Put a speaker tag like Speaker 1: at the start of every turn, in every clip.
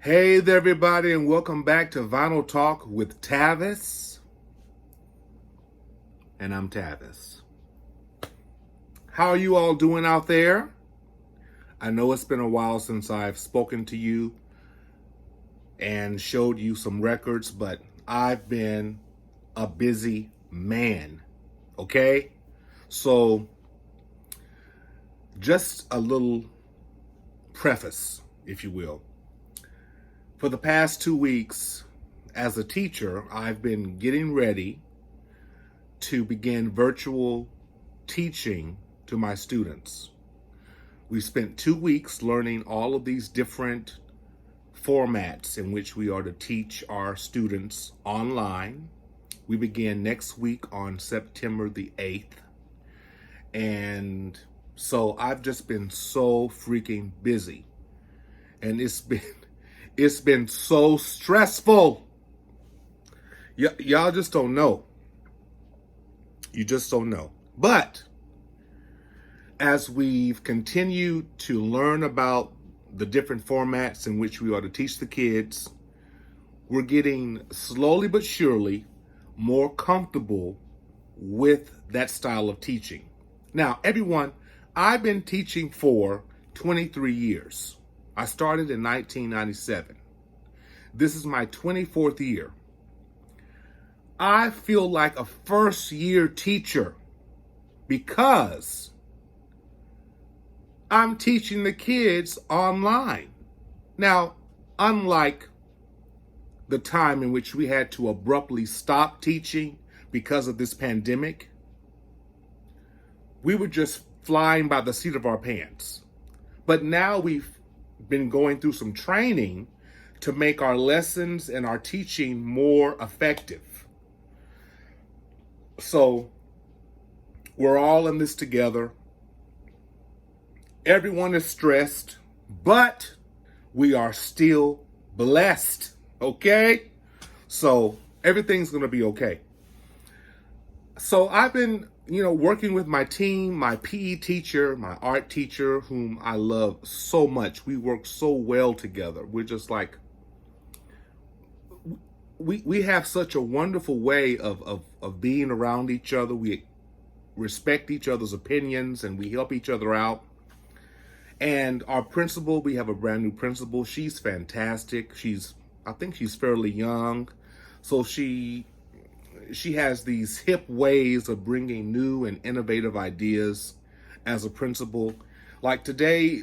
Speaker 1: Hey there, everybody, and welcome back to Vinyl Talk with Tavis. And I'm Tavis. How are you all doing out there? I know it's been a while since I've spoken to you and showed you some records, but I've been a busy man, okay? So, just a little preface, if you will. For the past 2 weeks, as a teacher, I've been getting ready to begin virtual teaching to my students. We spent 2 weeks learning all of these different formats in which we are to teach our students online. We begin next week on September the 8th. And so I've just been so freaking busy. And it's been so stressful. Y'all just don't know. You just don't know. But as we've continued to learn about the different formats in which we are to teach the kids, we're getting slowly but surely more comfortable with that style of teaching. Now, everyone, I've been teaching for 23 years. I started in 1997. This is my 24th year. I feel like a first-year teacher because I'm teaching the kids online. Now, unlike the time in which we had to abruptly stop teaching because of this pandemic, we were just flying by the seat of our pants. But now we've been going through some training to make our lessons and our teaching more effective. So we're all in this together. Everyone is stressed, but we are still blessed, okay? So everything's gonna be okay. So I've been working with my team, my PE teacher, my art teacher, whom I love so much. We work so well together. We're just like, we have such a wonderful way of being around each other. We respect each other's opinions and we help each other out. And our principal, we have a brand new principal. She's fantastic. I think she's fairly young. So she has these hip ways of bringing new and innovative ideas as a principal. Like today,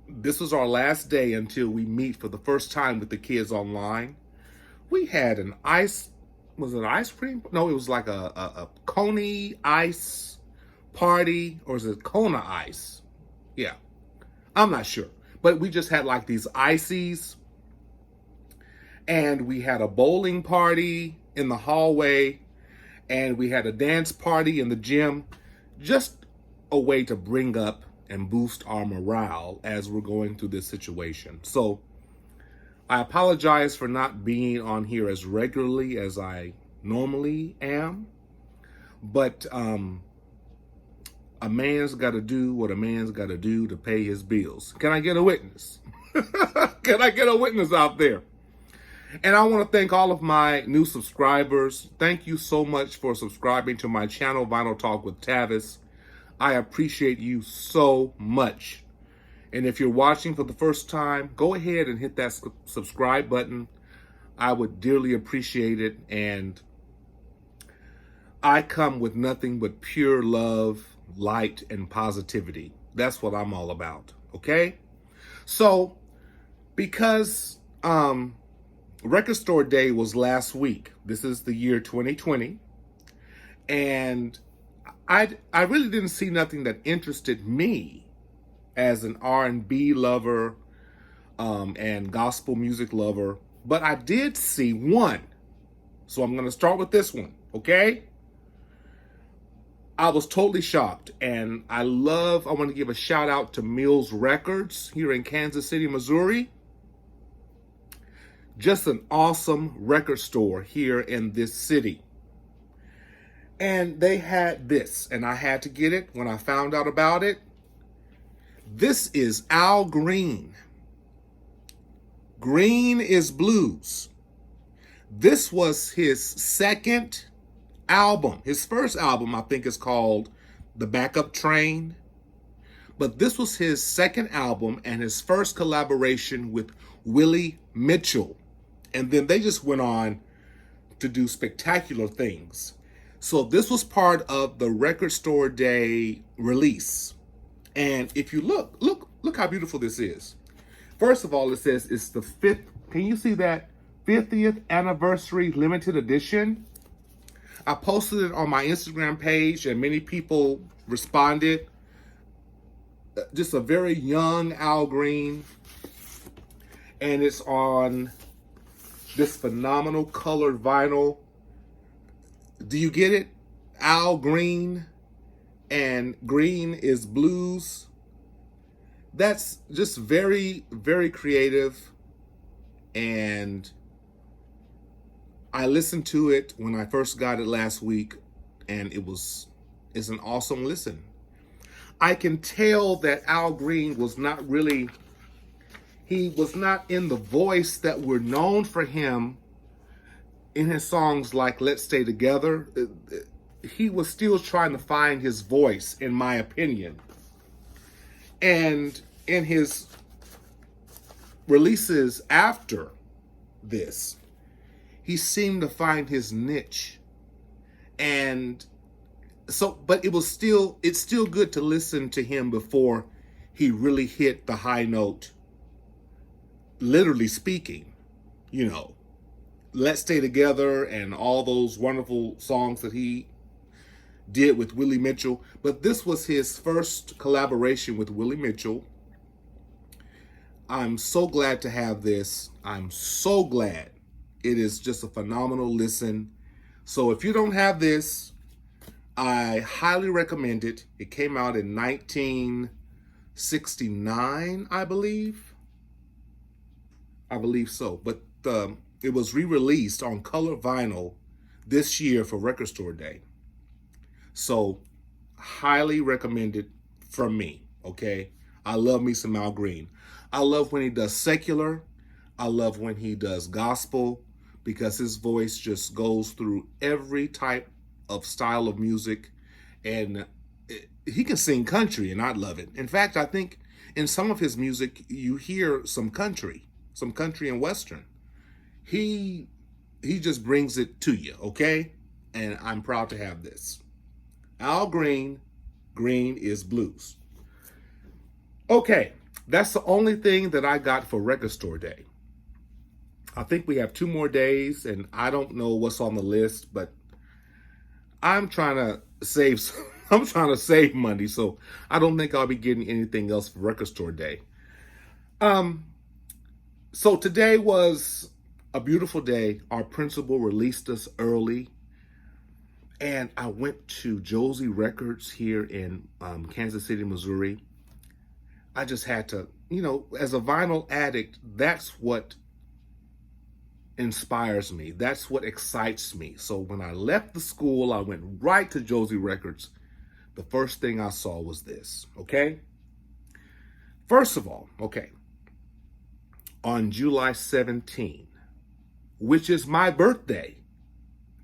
Speaker 1: this was our last day until we meet for the first time with the kids online. We had was it an ice cream? No, it was like a Coney ice party, or is it Kona ice? Yeah, I'm not sure. But we just had like these ices, and we had a bowling party in the hallway, and we had a dance party in the gym. Just a way to bring up and boost our morale as we're going through this situation. So I apologize for not being on here as regularly as I normally am, but a man's got to do what a man's got to do to pay his bills. Can I get a witness? Can I get a witness out there? And I want to thank all of my new subscribers. Thank you so much for subscribing to my channel, Vinyl Talk with Tavis. I appreciate you so much. And if you're watching for the first time, go ahead and hit that subscribe button. I would dearly appreciate it. And I come with nothing but pure love, light, and positivity. That's what I'm all about, okay? So, because Record Store Day was last week. This is the year 2020. And I really didn't see nothing that interested me as an R&B lover and gospel music lover. But I did see one. So I'm going to start with this one, okay? I was totally shocked. And I want to give a shout out to Mills Records here in Kansas City, Missouri. Just an awesome record store here in this city. And they had this, and I had to get it when I found out about it. This is Al Green. Green is Blues. This was his second album. His first album, I think, is called The Backup Train. But this was his second album and his first collaboration with Willie Mitchell. And then they just went on to do spectacular things. So this was part of the Record Store Day release. And if you look how beautiful this is. First of all, it says it's the fifth, can you see that? 50th anniversary limited edition. I posted it on my Instagram page and many people responded. Just a very young Al Green. And it's on this phenomenal colored vinyl. Do you get it? Al Green and Green is Blues. That's just very, very creative. And I listened to it when I first got it last week, and it's an awesome listen. I can tell that Al Green was not in the voice that we're known for him in his songs like Let's Stay Together. He was still trying to find his voice, in my opinion. And in his releases after this, he seemed to find his niche. And so, but it's still good to listen to him before he really hit the high note, literally speaking, Let's Stay Together and all those wonderful songs that he did with Willie Mitchell. But this was his first collaboration with Willie Mitchell. I'm so glad to have this. I'm so glad. It is just a phenomenal listen. So if you don't have this, I highly recommend it. It came out in 1969, I believe. I believe so. But it was re-released on color vinyl this year for Record Store Day. So highly recommended from me, okay? I love me some Al Green. I love when he does secular. I love when he does gospel, because his voice just goes through every type of style of music. And he can sing country, and I love it. In fact, I think in some of his music, you hear some country and Western. He just brings it to you, okay? And I'm proud to have this. Al Green, Green is Blues. Okay, that's the only thing that I got for Record Store Day. I think we have 2 more days, and I don't know what's on the list, but I'm trying to save money, so I don't think I'll be getting anything else for Record Store Day. So today was a beautiful day. Our principal released us early, and I went to Josie Records here in Kansas City, Missouri. I just had to, as a vinyl addict, that's what inspires me. That's what excites me. So when I left the school, I went right to Josie Records. The first thing I saw was this, okay? First of all, okay, on July 17, which is my birthday,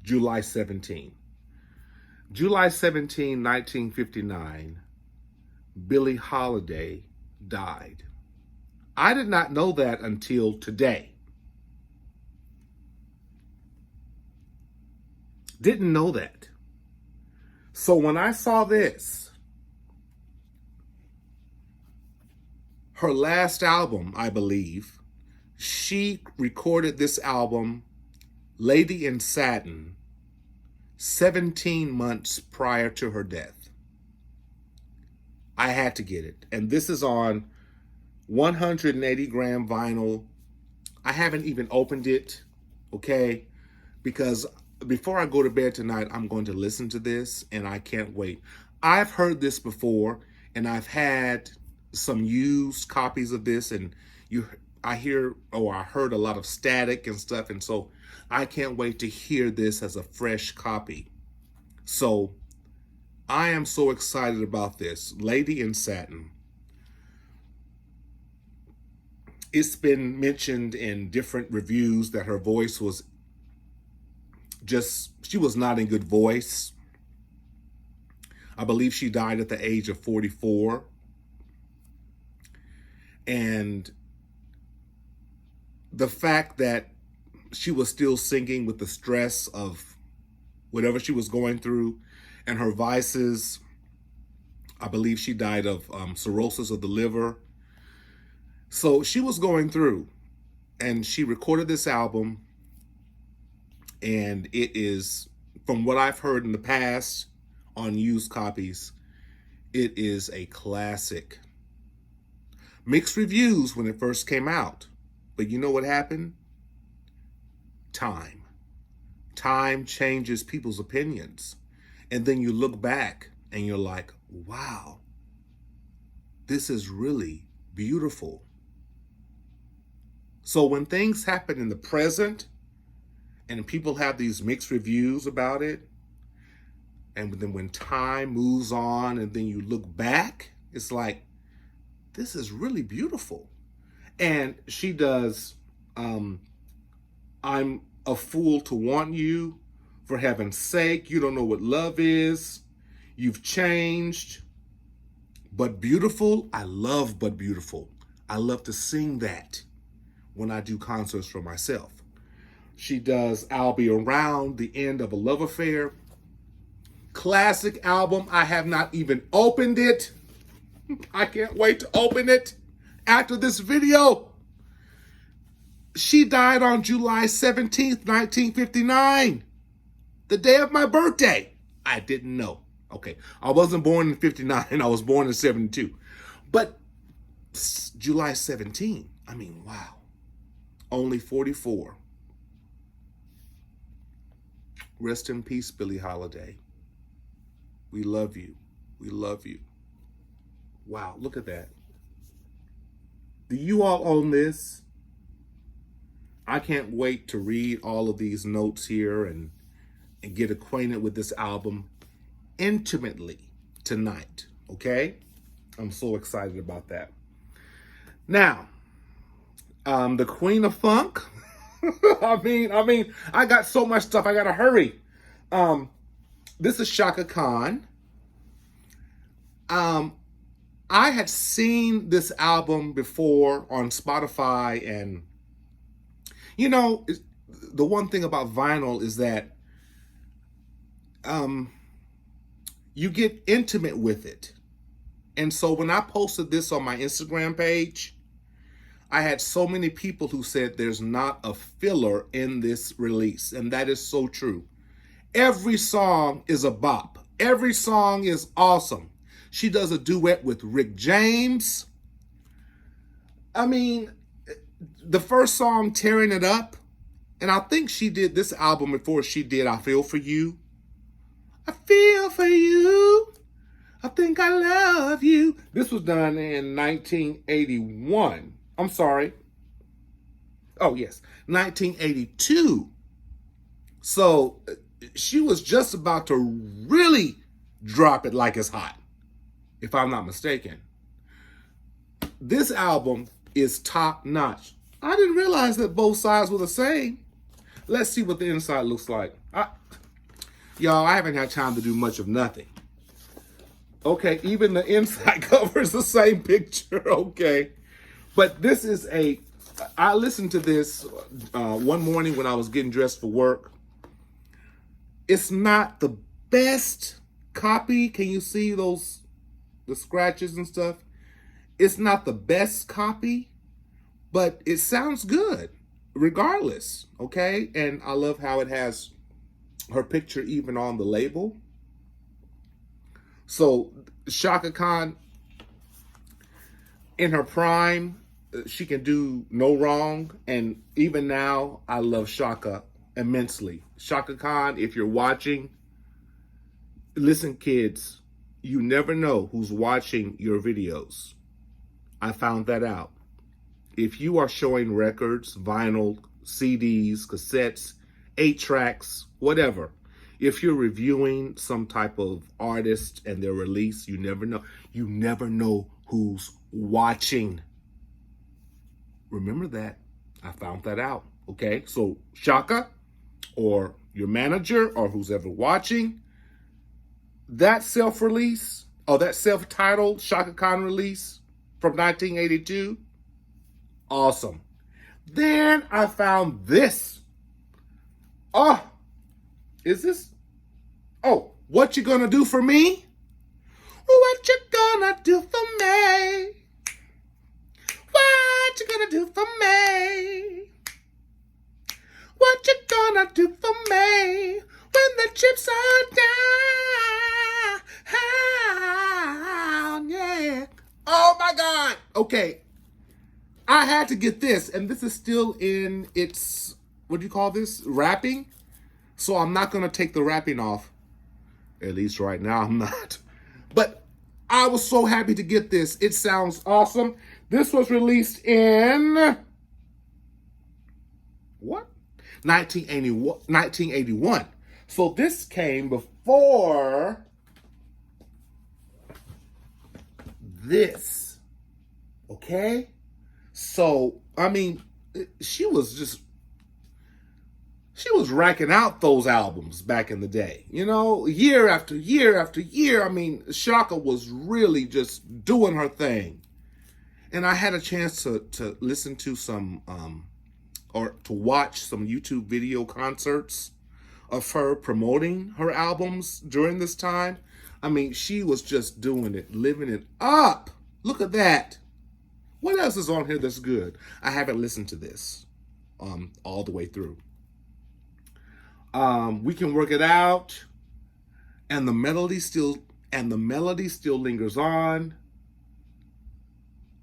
Speaker 1: July 17, 1959, Billie Holiday died. I did not know that until today. Didn't know that. So when I saw this, her last album, I believe, she recorded this album, Lady in Satin, 17 months prior to her death. I had to get it. And this is on 180 gram vinyl. I haven't even opened it, okay? Because before I go to bed tonight, I'm going to listen to this, and I can't wait. I've heard this before, and I've had some used copies of this, and I heard a lot of static and stuff, and so I can't wait to hear this as a fresh copy. So I am so excited about this. Lady in Satin. It's been mentioned in different reviews that her voice was she was not in good voice. I believe she died at the age of 44. And the fact that she was still singing with the stress of whatever she was going through and her vices, I believe she died of cirrhosis of the liver. So she was going through, and she recorded this album, and it is, from what I've heard in the past on used copies, it is a classic. Mixed reviews when it first came out, but you know what happened? Time. Time changes people's opinions. And then you look back and you're like, wow, this is really beautiful. So when things happen in the present and people have these mixed reviews about it, and then when time moves on and then you look back, it's like, this is really beautiful. And she does, I'm a fool to want you, for heaven's sake, you don't know what love is, you've changed, but beautiful, I love But Beautiful. I love to sing that when I do concerts for myself. She does I'll Be Around, the end of a love affair. Classic album. I have not even opened it. I can't wait to open it after this video. She died on July 17th, 1959. The day of my birthday. I didn't know. Okay, I wasn't born in 59. I was born in 72. But July 17th, I mean, wow. Only 44. Rest in peace, Billie Holiday. We love you. We love you. Wow, look at that. Do you all own this? I can't wait to read all of these notes here and get acquainted with this album intimately tonight, okay? I'm so excited about that. Now, the Queen of Funk. I mean, I got so much stuff. I gotta hurry. This is Chaka Khan. I had seen this album before on Spotify, and you know, the one thing about vinyl is that you get intimate with it. And so when I posted this on my Instagram page, I had so many people who said there's not a filler in this release. And that is so true. Every song is a bop. Every song is awesome. She does a duet with Rick James. I mean, the first song, Tearing It Up, and I think she did this album before she did I Feel For You. I feel for you. I think I love you. This was done in 1981. I'm sorry. Oh, yes. 1982. So she was just about to really drop it like it's hot, if I'm not mistaken. This album is top notch. I didn't realize that both sides were the same. Let's see what the inside looks like. Y'all, I haven't had time to do much of nothing. Okay, even the inside cover is the same picture. Okay. But this is I listened to this one morning when I was getting dressed for work. It's not the best copy. Can you see the scratches and stuff? It's not the best copy, but it sounds good regardless, okay? And I love how it has her picture even on the label. So Chaka Khan, in her prime, she can do no wrong. And even now, I love Chaka immensely. Chaka Khan, if you're watching, listen, kids, you never know who's watching your videos. I found that out. If you are showing records, vinyl, CDs, cassettes, 8-tracks, whatever, if you're reviewing some type of artist and their release, you never know. You never know who's watching. Remember that. I found that out. Okay, so Chaka or your manager or who's ever watching, that self-release or that self-titled Chaka Khan release from 1982, awesome. Then I found this. Oh, is this? Oh, what you gonna do for me? What you gonna do for me? What you gonna do for me? What you gonna do for me when the chips are down? Yeah. Oh my God. Okay. I had to get this, and this is still in its, what do you call this? Wrapping. So I'm not going to take the wrapping off. At least right now I'm not. But I was so happy to get this. It sounds awesome. This was released in what? 1981. So this came before this. Okay? So, I mean, she was racking out those albums back in the day. You know, year after year after year. I mean, Chaka was really just doing her thing. And I had a chance to listen to some, or to watch some YouTube video concerts of her promoting her albums during this time. I mean, she was just doing it, living it up. Look at that. What else is on here that's good? I haven't listened to this all the way through. We Can Work It Out, and the melody still lingers on.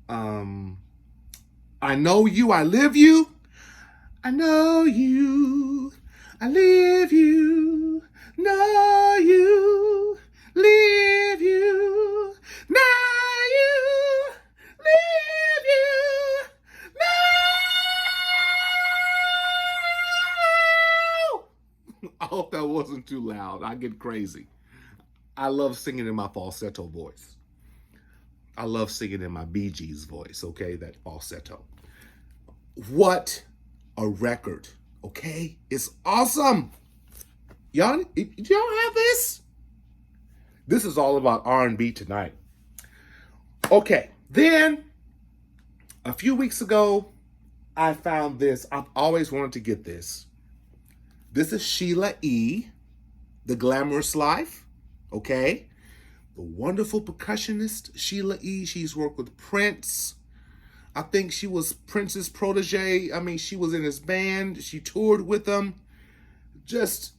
Speaker 1: I Know You, I Live You. I know you, I live you, know you, live you, know you, live you, know. I hope that wasn't too loud. I get crazy. I love singing in my falsetto voice. I love singing in my Bee Gees voice, okay? That falsetto. What a record, okay? It's awesome. Y'all have this? This is all about R&B tonight. Okay, then a few weeks ago, I found this. I've always wanted to get this. This is Sheila E, The Glamorous Life, okay? The wonderful percussionist, Sheila E. She's worked with Prince. I think she was Prince's protege. I mean, she was in his band. She toured with him. Just,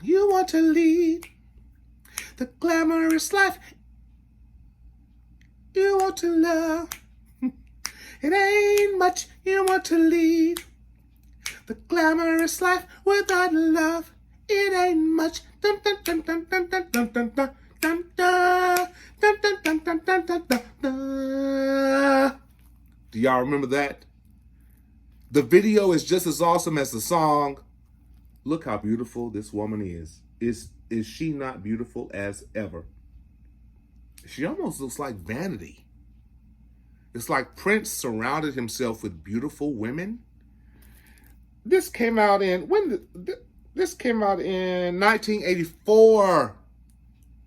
Speaker 1: you want to lead the glamorous life. You want to love. It ain't much you want to lead the glamorous life without love. It ain't much. Dun, dun, dun, dun, dun, dun, dun, dun, dun. Dun, dun, dun, dun, dun, dun, dun, dun, dun, dun. Do y'all remember that? The video is just as awesome as the song. Look how beautiful this woman is. Is she not beautiful as ever? She almost looks like vanity. It's like Prince surrounded himself with beautiful women. This came out in, this came out in 1984.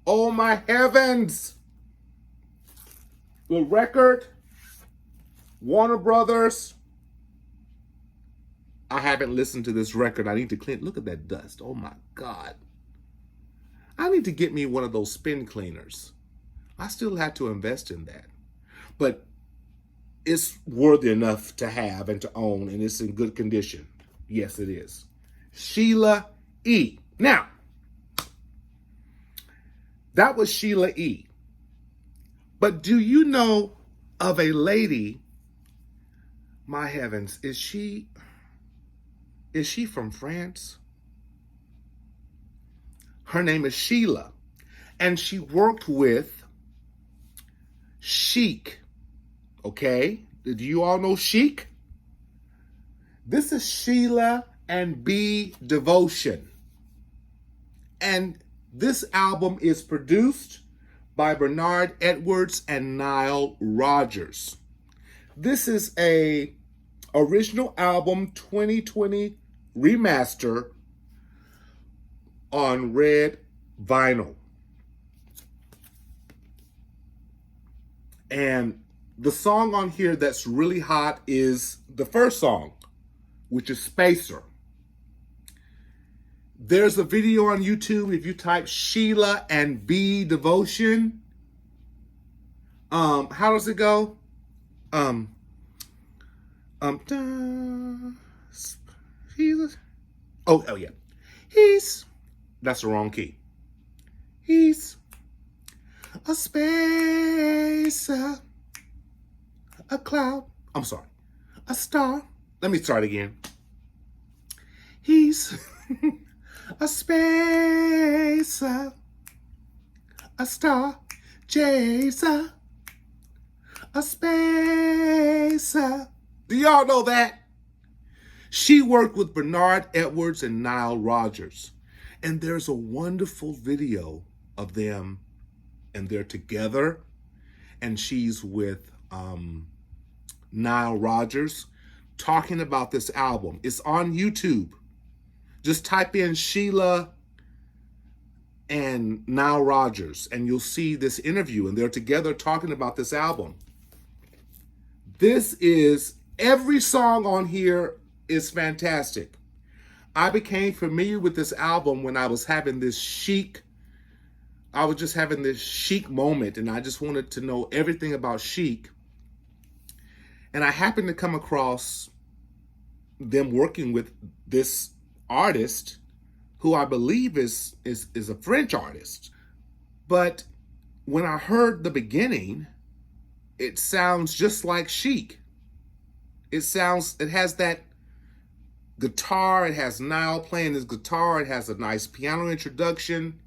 Speaker 1: Oh my heavens. The record, Warner Brothers. I haven't listened to this record. I need to clean. Look at that dust. Oh my God. I need to get me one of those spin cleaners. I still have to invest in that. But it's worthy enough to have and to own, and it's in good condition. Yes, it is. Sheila E. Now, that was Sheila E. But do you know of a lady, my heavens, is she from France? Her name is Sheila, and she worked with Chic. Okay? Do you all know Chic? This is Sheila and B Devotion. And this album is produced by Bernard Edwards and Nile Rodgers. This is a original album 2020 remaster on red vinyl. And the song on here that's really hot is the first song, which is Spacer. There's a video on YouTube if you type Sheila and B Devotion. How does it go? Oh yeah. That's the wrong key. He's a spacer, a cloud. I'm sorry, a star. Let me start again. He's a spacer, a star chaser, a spacer. Do y'all know that? She worked with Bernard Edwards and Nile Rodgers. And there's a wonderful video of them, and they're together. And she's with Nile Rodgers talking about this album. It's on YouTube. Just type in Sheila and Nile Rodgers, and you'll see this interview, and they're together talking about this album. Every song on here is fantastic. I became familiar with this album when I was having this Chic. I was just having this Chic moment, and I just wanted to know everything about Chic. And I happened to come across them working with this artist, who I believe is a French artist. But when I heard the beginning, it sounds just like Chic. It has that guitar, it has Nile playing his guitar, it has a nice piano introduction,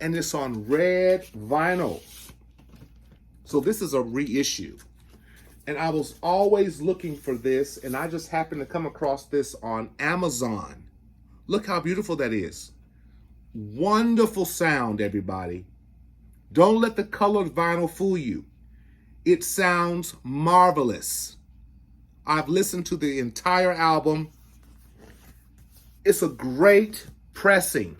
Speaker 1: and it's on red vinyl. So this is a reissue. And I was always looking for this, and I just happened to come across this on Amazon. Look how beautiful that is. Wonderful sound, everybody. Don't let the colored vinyl fool you. It sounds marvelous. I've listened to the entire album. It's a great pressing.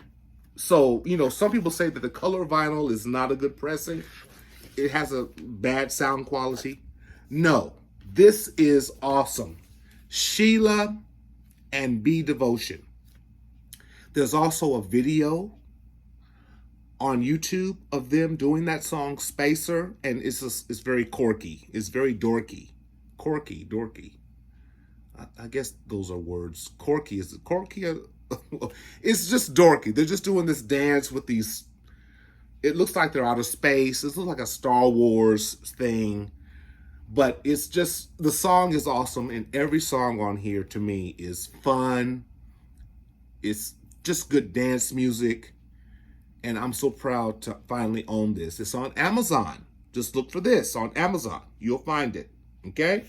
Speaker 1: So, some people say that the color vinyl is not a good pressing. It has a bad sound quality. No, this is awesome. Sheila and B Devotion. There's also a video on YouTube of them doing that song Spacer, and it's very corky. It's very dorky. Corky, dorky. I guess those are words. Corky, is it corky? It's just dorky. They're just doing this dance with these, it looks like they're out of space. This looks like a Star Wars thing. But it's just, the song is awesome, and every song on here to me is fun. It's just good dance music, and I'm so proud to finally own this. It's on Amazon. Just look for this on Amazon. You'll find it, okay?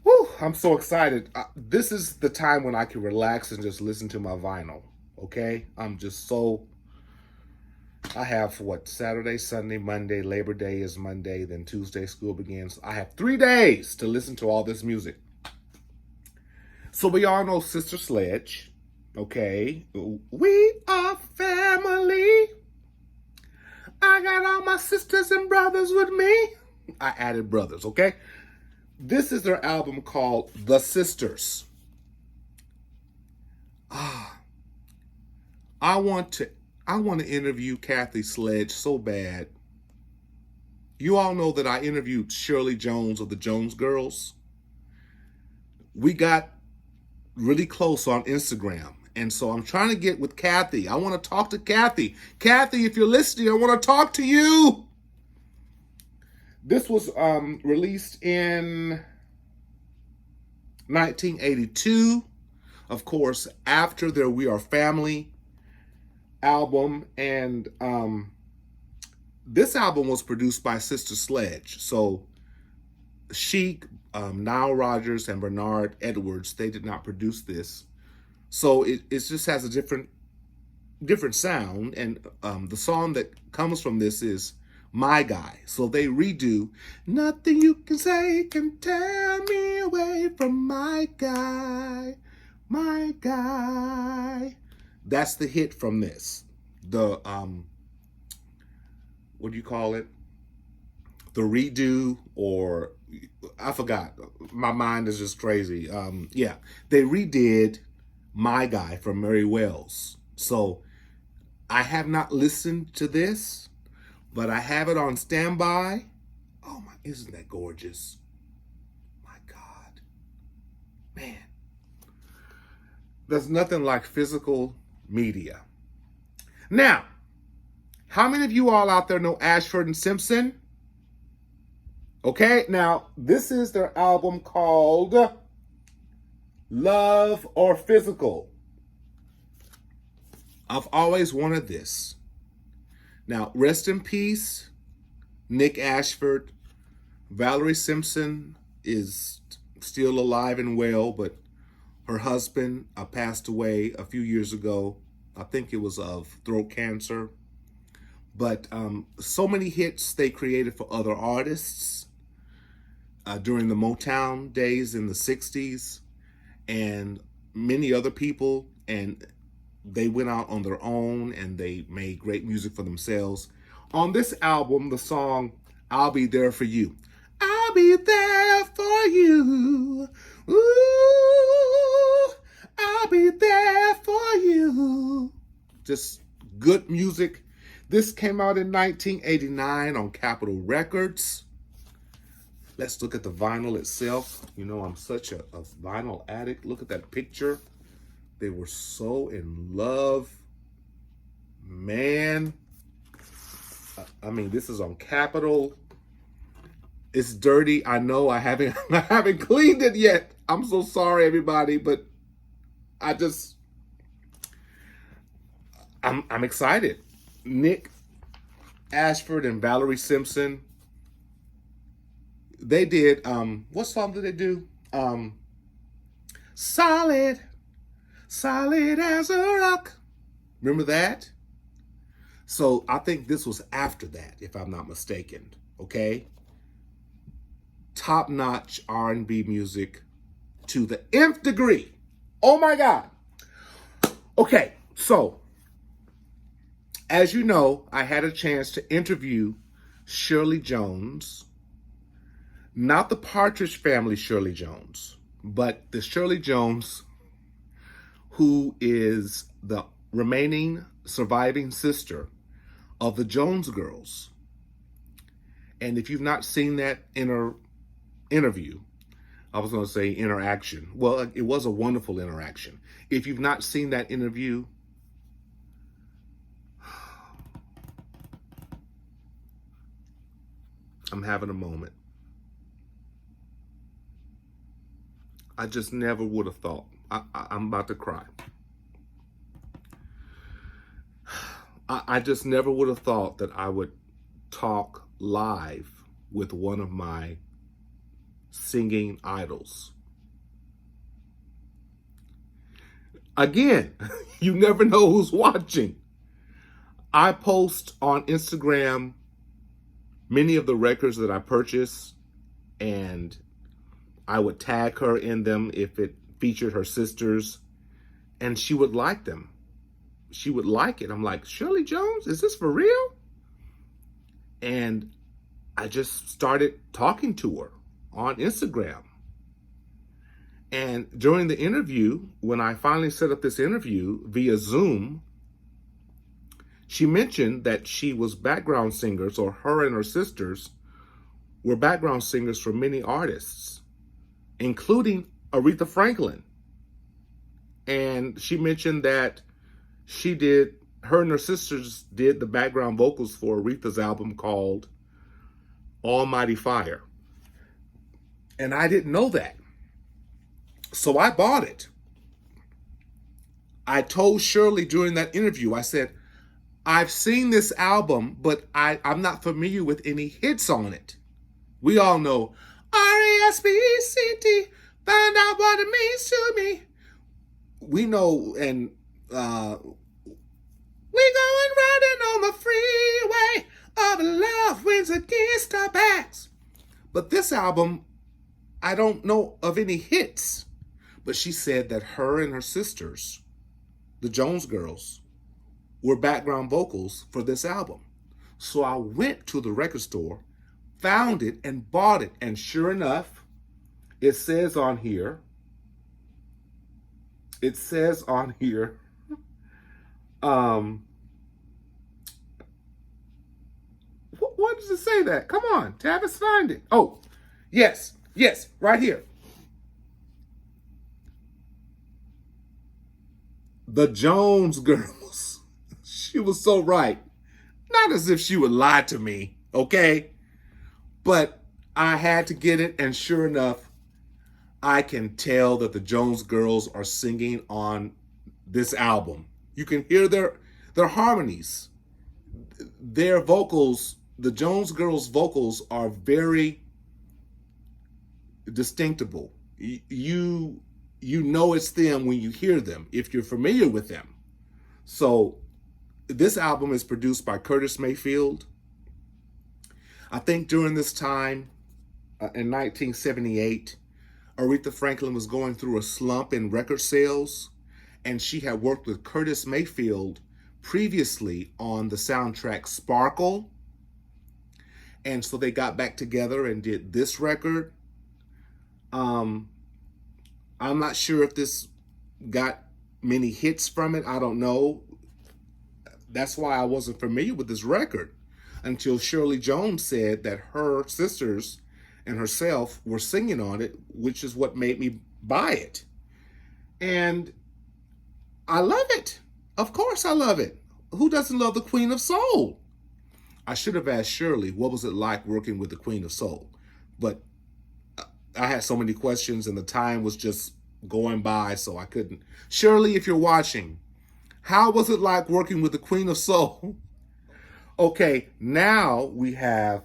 Speaker 1: Whew, I'm so excited. This is the time when I can relax and just listen to my vinyl, okay? I have, Saturday, Sunday, Monday, Labor Day is Monday, then Tuesday school begins. I have 3 days to listen to all this music. So we all know Sister Sledge, okay? We are family. I got all my sisters and brothers with me. I added brothers, okay? This is their album called The Sisters. I want to interview Kathy Sledge so bad. You all know that I interviewed Shirley Jones of the Jones Girls. We got really close on Instagram. And so I'm trying to get with Kathy. I want to talk to Kathy. Kathy, if you're listening, I want to talk to you. This was released in 1982. Of course, after their We Are Family album. And this album was produced by Sister Sledge. So Chic, Nile Rodgers, and Bernard Edwards, they did not produce this. So it just has a different sound. And the song that comes from this is My Guy. So they redo, nothing you can say can tear me away from my guy, my guy. That's the hit from this. The, what do you call it? The redo, or I forgot. My mind is just crazy. Yeah, they redid My Guy from Mary Wells. So I have not listened to this, but I have it on standby. Oh my, isn't that gorgeous? My God. Man. There's nothing like physical media. Now, how many of you all out there know Ashford and Simpson? Okay, now this is their album called Love or Physical. I've always wanted this. Now, rest in peace, Nick Ashford. Valerie Simpson is still alive and well, but her husband passed away a few years ago. I think it was of throat cancer. But so many hits they created for other artists during the Motown days in the 60s, and many other people, and they went out on their own and they made great music for themselves. On this album, the song I'll Be There For You. I'll be there for you. Ooh, I'll be there for you. Just good music. This came out in 1989 on Capitol Records. Let's look at the vinyl itself. You know, I'm such a vinyl addict. Look at that picture. They were so in love. Man. I mean, this is on Capitol. It's dirty. I know I haven't cleaned it yet. I'm so sorry, everybody, but I'm excited. Nick Ashford and Valerie Simpson, they did, what song did they do? Solid as a rock. Remember that? So I think this was after that, if I'm not mistaken, okay? Top-notch R&B music to the nth degree. Oh my God. Okay, so as you know, I had a chance to interview Shirley Jones, not the Partridge Family Shirley Jones, but the Shirley Jones who is the remaining surviving sister of the Jones Girls. And if you've not seen that interview, I was going to say interaction. Well, it was a wonderful interaction. If you've not seen that interview, I'm having a moment. I just never would have thought. I'm about to cry. I just never would have thought that I would talk live with one of my singing idols. Again, you never know who's watching. I post on Instagram many of the records that I purchase, and I would tag her in them if it featured her sisters, and she would like them. She would like it. I'm like, Shirley Jones, is this for real? And I just started talking to her on Instagram. And during the interview, when I finally set up this interview via Zoom, she mentioned that she was background singers, or her and her sisters were background singers for many artists, including Aretha Franklin. And she mentioned that her and her sisters did the background vocals for Aretha's album called Almighty Fire. And I didn't know that. So I bought it. I told Shirley during that interview, I said, I've seen this album, but I'm not familiar with any hits on it. We all know R-E-S-P-E-C-T, find out what it means to me. We know, and we going riding on the freeway, all the love winds against our backs. But this album, I don't know of any hits. But she said that her and her sisters, the Jones Girls, were background vocals for this album. So I went to the record store, found it, and bought it. And sure enough, it says on here, what does it say that? Come on, Tavis, find it. Oh, yes, right here. The Jones Girls. She was so right. Not as if she would lie to me, okay? But I had to get it, and sure enough, I can tell that the Jones Girls are singing on this album. You can hear their harmonies. Their vocals, the Jones Girls' vocals are very distinctible. You know it's them when you hear them, if you're familiar with them. So this album is produced by Curtis Mayfield. I think during this time, in 1978, Aretha Franklin was going through a slump in record sales, and she had worked with Curtis Mayfield previously on the soundtrack Sparkle. And so they got back together and did this record. I'm not sure if this got many hits from it. I don't know. That's why I wasn't familiar with this record until Shirley Jones said that her sisters and herself were singing on it, which is what made me buy it. And I love it. Of course I love it. Who doesn't love the Queen of Soul? I should have asked Shirley, what was it like working with the Queen of Soul? But I had so many questions and the time was just going by, so I couldn't. Shirley, if you're watching, how was it like working with the Queen of Soul? Okay, now we have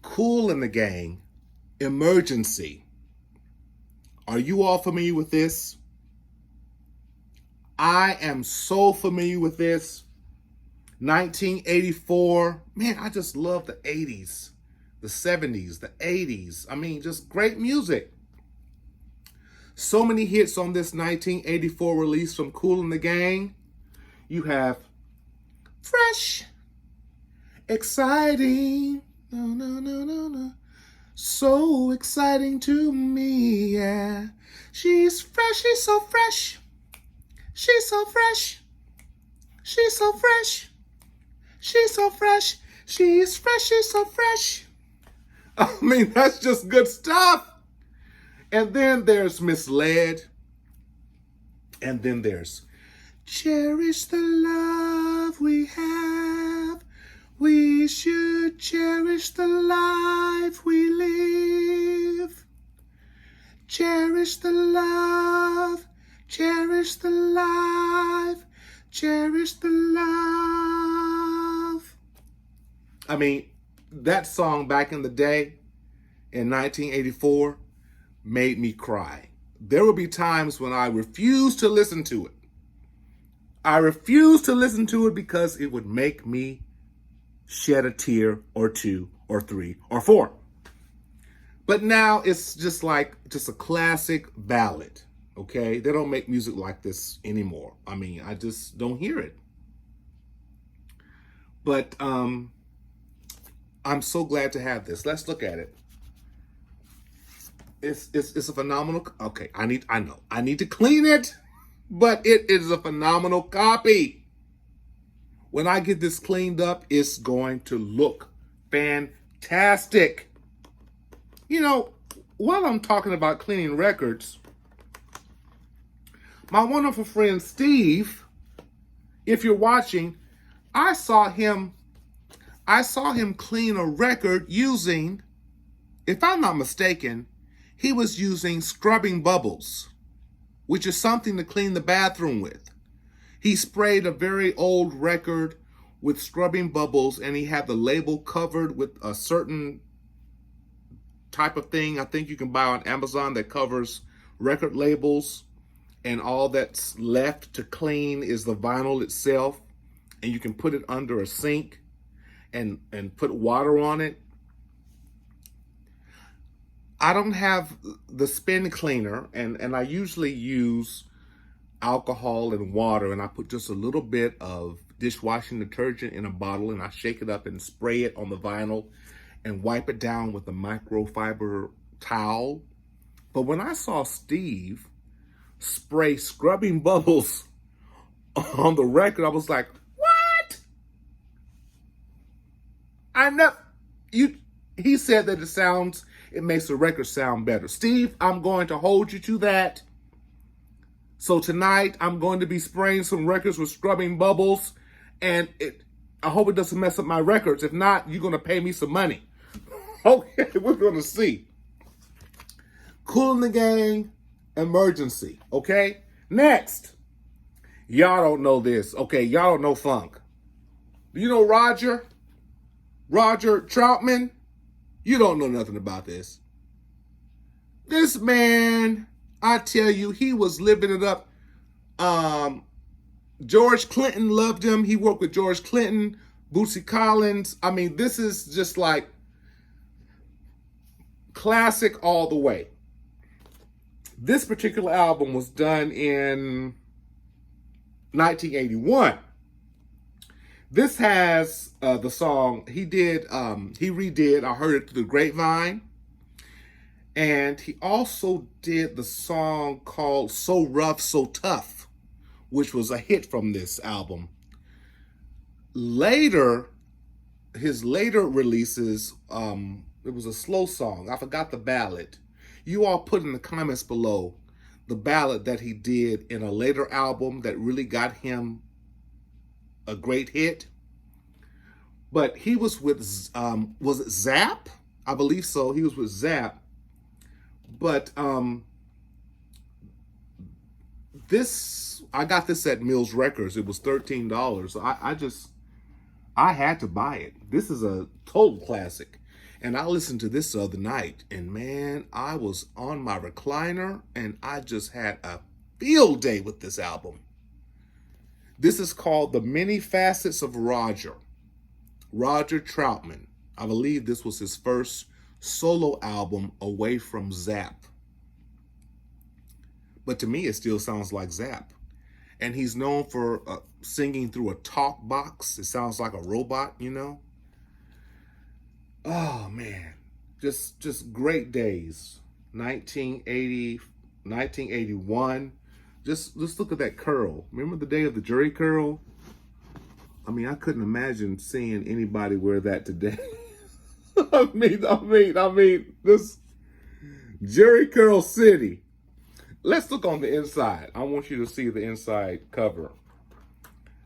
Speaker 1: Kool and the Gang, Emergency. Are you all familiar with this? I am so familiar with this. 1984. Man, I just love the 80s, the 70s, the 80s. I mean, just great music. So many hits on this 1984 release from Kool and the Gang. You have Fresh, Exciting, no, so exciting to me, yeah. She's fresh, she's so fresh, she's so fresh, she's so fresh, she's so fresh, she's fresh, she's so fresh. I mean, that's just good stuff. And then there's Misled. And then there's Cherish the love we have. We should cherish the life we live. Cherish the love. Cherish the life. Cherish the love. I mean, that song back in the day in 1984 made me cry. There would be times when I refused to listen to it. I refused to listen to it because it would make me shed a tear or two or three or four. But now it's just a classic ballad, okay? They don't make music like this anymore. I mean, I just don't hear it. But I'm so glad to have this. Let's look at it. It's a phenomenal. Okay, I need to clean it, but it is a phenomenal copy. When I get this cleaned up, it's going to look fantastic. You know, while I'm talking about cleaning records, my wonderful friend Steve, if you're watching, I saw him clean a record using, if I'm not mistaken, he was using scrubbing bubbles, which is something to clean the bathroom with. He sprayed a very old record with scrubbing bubbles, and he had the label covered with a certain type of thing I think you can buy on Amazon that covers record labels, and all that's left to clean is the vinyl itself, and you can put it under a sink and put water on it. I don't have the spin cleaner, and I usually use alcohol and water, and I put just a little bit of dishwashing detergent in a bottle, and I shake it up and spray it on the vinyl and wipe it down with a microfiber towel. But when I saw Steve spray scrubbing bubbles on the record, I was like, what? I never, you, he said that it makes the record sound better. Steve, I'm going to hold you to that. So tonight, I'm going to be spraying some records with scrubbing bubbles, and I hope it doesn't mess up my records. If not, you're going to pay me some money. Okay, we're going to see. Kool and the Gang, Emergency, okay? Next. Y'all don't know this, okay? Y'all don't know funk. Do you know Roger? Roger Troutman? You don't know nothing about this. This man, I tell you, he was living it up. George Clinton loved him. He worked with George Clinton, Bootsy Collins. I mean, this is just like classic all the way. This particular album was done in 1981. This has the song he redid, I Heard It Through the Grapevine. And he also did the song called So Rough, So Tough, which was a hit from this album. Later, his later releases, it was a slow song. I forgot the ballad. You all put in the comments below the ballad that he did in a later album that really got him a great hit. But he was with, was it Zapp? I believe so. He was with Zapp. But I got this at Mills Records. It was $13. So I had to buy it. This is a total classic. And I listened to this the other night, and man, I was on my recliner, and I just had a field day with this album. This is called The Many Facets of Roger. Roger Troutman. I believe this was his first solo album away from Zapp. But to me, it still sounds like Zapp. And he's known for singing through a talk box. It sounds like a robot, you know? Oh, man. Just great days. 1980, 1981. Just look at that curl. Remember the day of the Jerry curl? I mean, I couldn't imagine seeing anybody wear that today. I mean, this Jerry Curl City. Let's look on the inside. I want you to see the inside cover.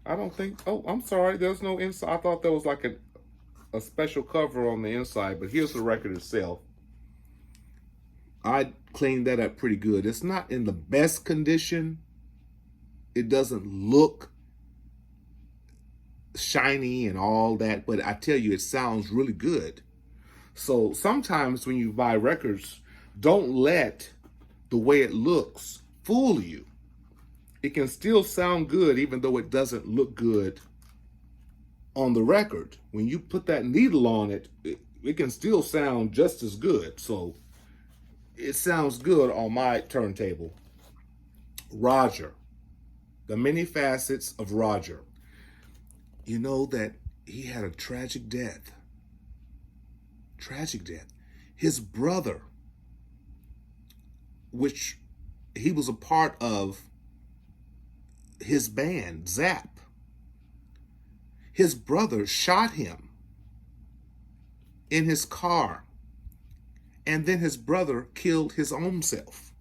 Speaker 1: I don't think, oh, I'm sorry, there's no inside. I thought there was like a special cover on the inside, but here's the record itself. I cleaned that up pretty good. It's not in the best condition. It doesn't look shiny and all that, but I tell you, it sounds really good. So sometimes when you buy records, don't let the way it looks fool you. It can still sound good even though it doesn't look good on the record. When you put that needle on it, it can still sound just as good. So it sounds good on my turntable. Roger. The Many Facets of Roger. You know that he had a tragic death. Tragic death. His brother, which he was a part of his band, Zapp. His brother shot him in his car, and then his brother killed his own self.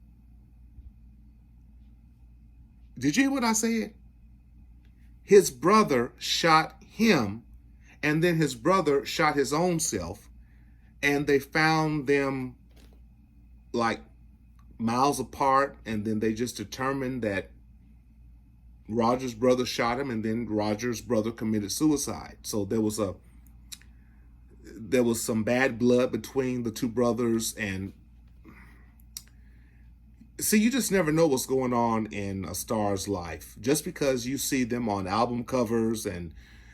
Speaker 1: Did you hear what I said? His brother shot him, and then his brother shot his own self, and they found them like miles apart, and then they just determined that Roger's brother shot him, and then Roger's brother committed suicide. So there was some bad blood between the two brothers, and see, you just never know what's going on in a star's life. Just because you see them on album covers and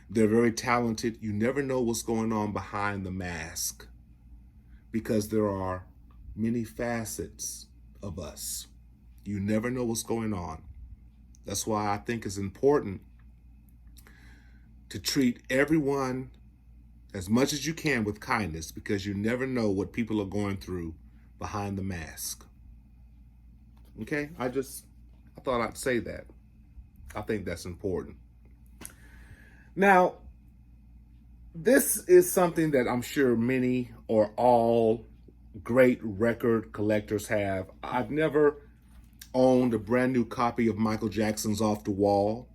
Speaker 1: they're very talented, you never know what's going on behind the mask, because there are many facets of us. You never know what's going on. That's why I think it's important to treat everyone as much as you can with kindness, because you never know what people are going through behind the mask. Okay? I thought I'd say that. I think that's important. Now, this is something that I'm sure many or all great record collectors have. I've never owned a brand new copy of Michael Jackson's Off the Wall.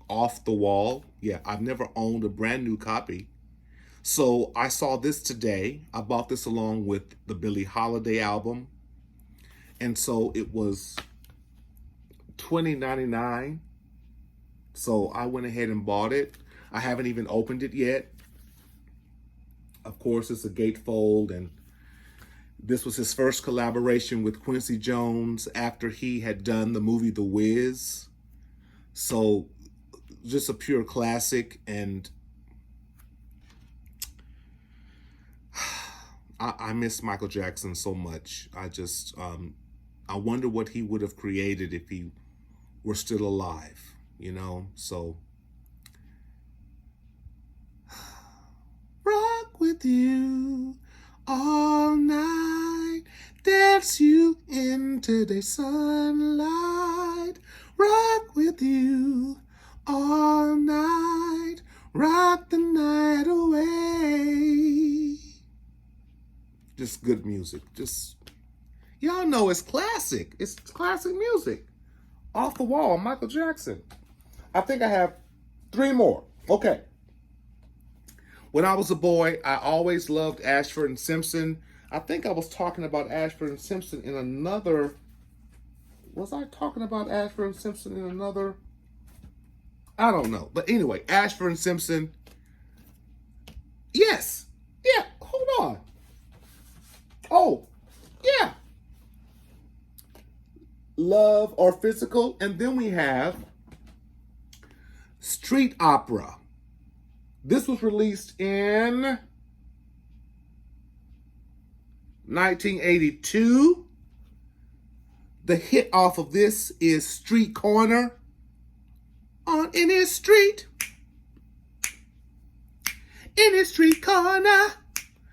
Speaker 1: Off the Wall. Yeah, I've never owned a brand new copy. So I saw this today. I bought this along with the Billie Holiday album. And so it was $20.99. So I went ahead and bought it. I haven't even opened it yet. Of course, it's a gatefold, and this was his first collaboration with Quincy Jones after he had done the movie The Wiz. So just a pure classic, and I miss Michael Jackson so much. I wonder what he would have created if he were still alive, you know? So, rock with you all night, dance you into the sunlight, rock with you all night, rock the night away. Just good music. Y'all know it's classic. It's classic music. Off the Wall, Michael Jackson. I think I have 3 more. Okay. When I was a boy, I always loved Ashford Simpson. I think I was talking about Ashford Simpson in another... Was I talking about Ashford Simpson in another... I don't know. But anyway, Ashford Simpson. Yes. Yeah, hold on. Oh, yeah. Love or Physical. And then we have Street Opera. This was released in 1982. The hit off of this is Street Corner. On any street, any street corner.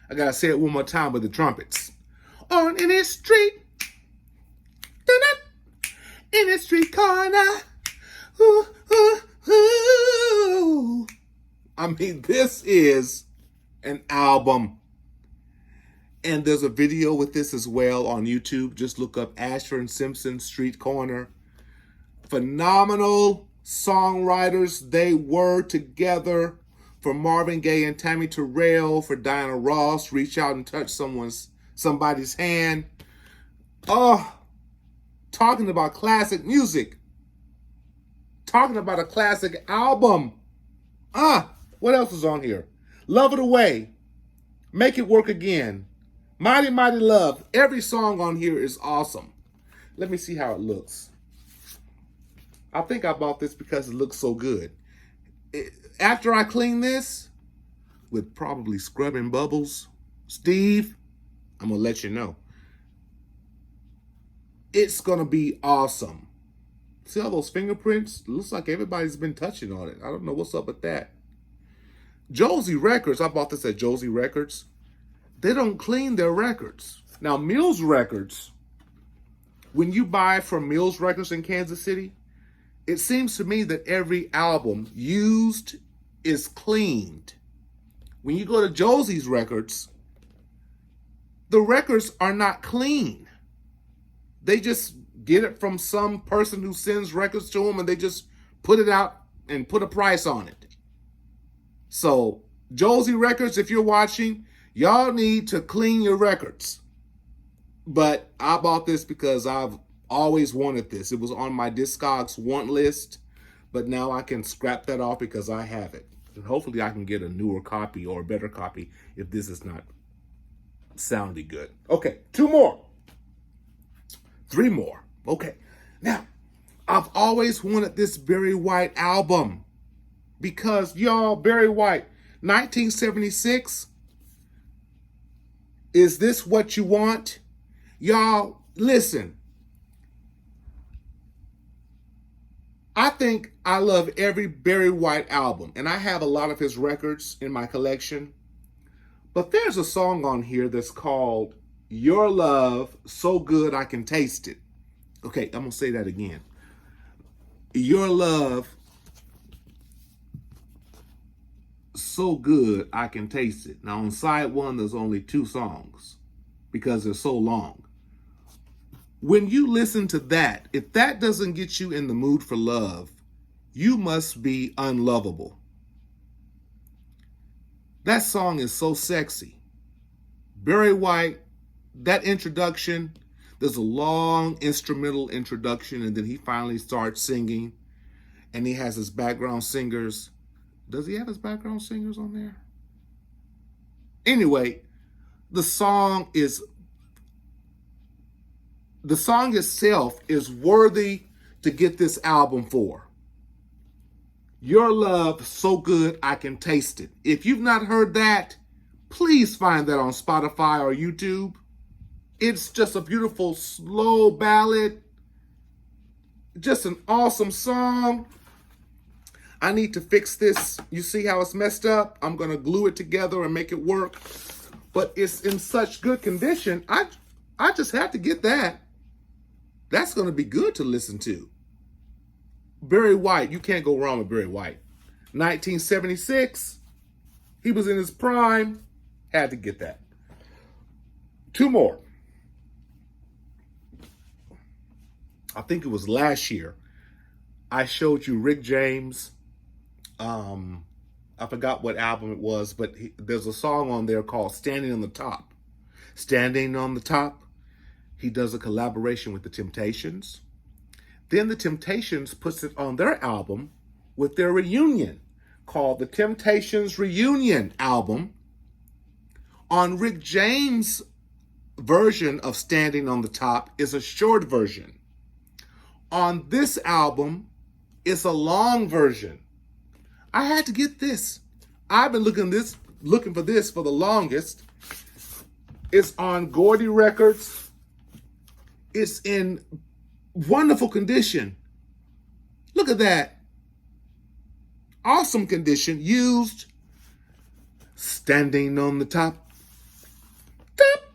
Speaker 1: I gotta say it one more time with the trumpets. On any street, any street corner. Ooh, ooh, ooh. I mean, this is an album. And there's a video with this as well on YouTube. Just look up Ashford Simpson, Street Corner. Phenomenal songwriters they were together. For Marvin Gaye and Tammy Terrell, for Diana Ross, Reach Out and Touch Somebody's Hand. Oh, talking about classic music. Talking about a classic album. What else is on here? Love It Away. Make It Work Again. Mighty Mighty Love. Every song on here is awesome. Let me see how it looks. I think I bought this because it looks so good. After I clean this, with probably scrubbing bubbles, Steve, I'm going to let you know. It's going to be awesome. See all those fingerprints? It looks like everybody's been touching on it. I don't know what's up with that. Josie Records, I bought this at Josie Records. They don't clean their records. Now, Mills Records, when you buy from Mills Records in Kansas City, it seems to me that every album used is cleaned. When you go to Josie's Records, the records are not clean. They just get it from some person who sends records to them and they just put it out and put a price on it. So, Josie Records, if you're watching, y'all need to clean your records. But I bought this because I've always wanted this. It was on my Discogs want list, but now I can scrap that off because I have it. And hopefully I can get a newer copy or a better copy if this is not sounding good. Okay, 2 more. 3 more. Okay. Now, I've always wanted this Barry White album because, y'all, Barry White, 1976, Is this what you want? Y'all, listen. I think I love every Barry White album, and I have a lot of his records in my collection. But there's a song on here that's called Your Love So Good I Can Taste It. Okay, I'm going to say that again. Your love so good I can taste it. Now on side one, there's only 2 songs because they're so long. When you listen to that, if that doesn't get you in the mood for love, you must be unlovable. That song is so sexy. Barry White, that introduction, there's a long instrumental introduction, and then he finally starts singing, and he has his background singers. Does he have his background singers on there? Anyway, the song itself is worthy to get this album for. Your Love So Good I Can Taste It. If you've not heard that, please find that on Spotify or YouTube. It's just a beautiful, slow ballad. Just an awesome song. I need to fix this. You see how it's messed up? I'm going to glue it together and make it work. But it's in such good condition. I just had to get that. That's going to be good to listen to. Barry White, you can't go wrong with Barry White. 1976, he was in his prime. Had to get that. 2 more. I think it was last year. I showed you Rick James. I forgot what album it was, but there's a song on there called Standing on the Top. Standing on the Top. He does a collaboration with the Temptations. Then the Temptations puts it on their album with their reunion called the Temptations Reunion Album. On Rick James' version of Standing on the Top is a short version. On this album, it's a long version. I had to get this. I've been looking for this for the longest. It's on Gordy Records. It's in wonderful condition. Look at that. Awesome condition. Used. Standing on the top. Top.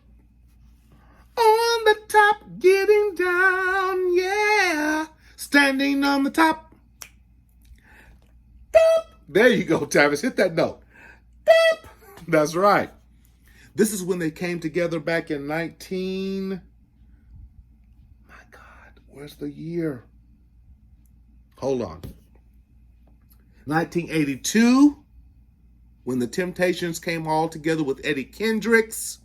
Speaker 1: On the top. Getting down. Yeah. Standing on the top. Top. There you go, Travis. Hit that note. Top. That's right. This is when they came together back in where's the year? Hold on. 1982, when the Temptations came all together with Eddie Kendricks.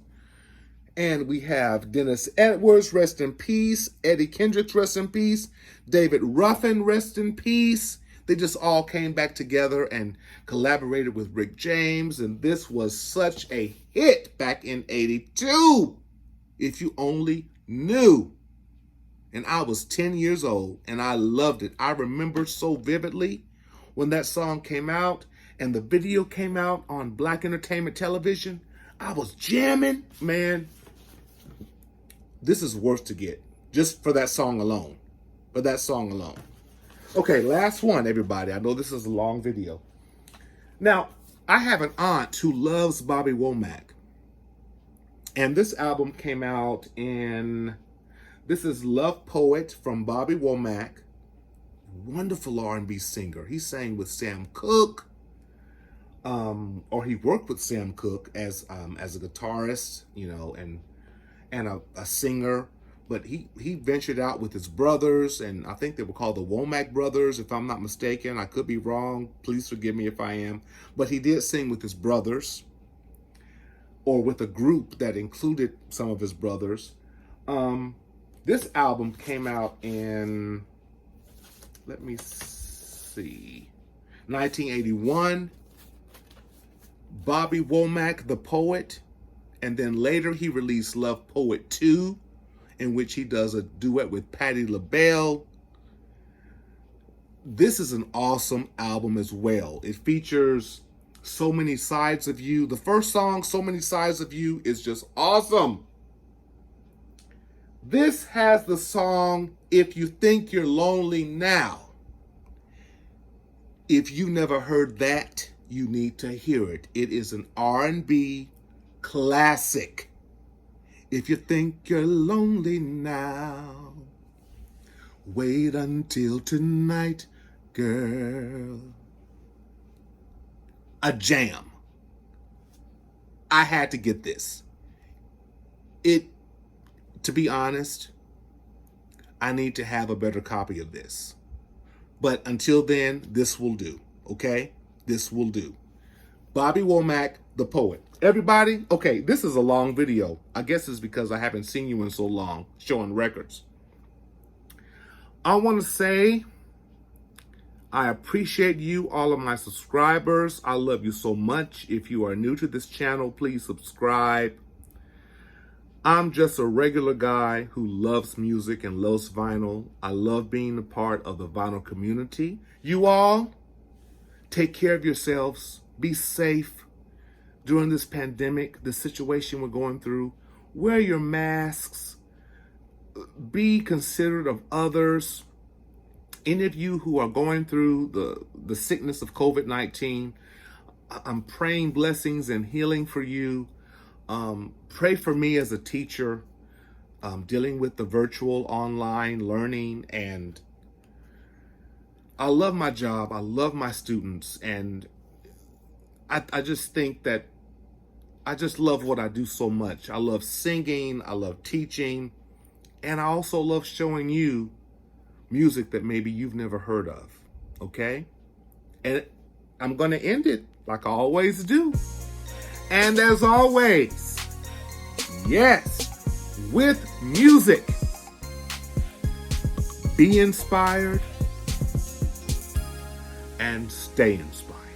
Speaker 1: And we have Dennis Edwards, rest in peace. Eddie Kendricks, rest in peace. David Ruffin, rest in peace. They just all came back together and collaborated with Rick James. And this was such a hit back in 82. If you only knew. And I was 10 years old, and I loved it. I remember so vividly when that song came out and the video came out on Black Entertainment Television. I was jamming, man. This is worth to get just for that song alone. For that song alone. Okay, last one, everybody. I know this is a long video. Now, I have an aunt who loves Bobby Womack. And this album came out in... This is Love Poet from Bobby Womack. Wonderful R&B singer. He sang with Sam Cooke. Or he worked with Sam Cooke as a guitarist, you know, and a singer. But he ventured out with his brothers, and I think they were called the Womack Brothers, if I'm not mistaken. I could be wrong. Please forgive me if I am. But he did sing with his brothers, or with a group that included some of his brothers. This album came out in, let me see, 1981. Bobby Womack, the poet. And then later he released Love Poet 2, in which he does a duet with Patti LaBelle. This is an awesome album as well. It features So Many Sides of You. The first song, So Many Sides of You, is just awesome. This has the song, If You Think You're Lonely Now. If you never heard that, you need to hear it. It is an R&B classic. If you think you're lonely now, wait until tonight, girl. A jam. I had to get this. To be honest, I need to have a better copy of this. But until then, this will do, okay? This will do. Bobby Womack, the poet. Everybody, okay, this is a long video. I guess it's because I haven't seen you in so long, showing records. I want to say I appreciate you, all of my subscribers. I love you so much. If you are new to this channel, please subscribe. I'm just a regular guy who loves music and loves vinyl. I love being a part of the vinyl community. You all, take care of yourselves. Be safe during this pandemic, the situation we're going through. Wear your masks. Be considerate of others. Any of you who are going through the sickness of COVID-19, I'm praying blessings and healing for you. Pray for me as a teacher, dealing with the virtual online learning. And I love my job. I love my students. And I just think that I just love what I do so much. I love singing. I love teaching. And I also love showing you music that maybe you've never heard of. Okay? And I'm going to end it like I always do. And as always, yes, with music, be inspired and stay inspired.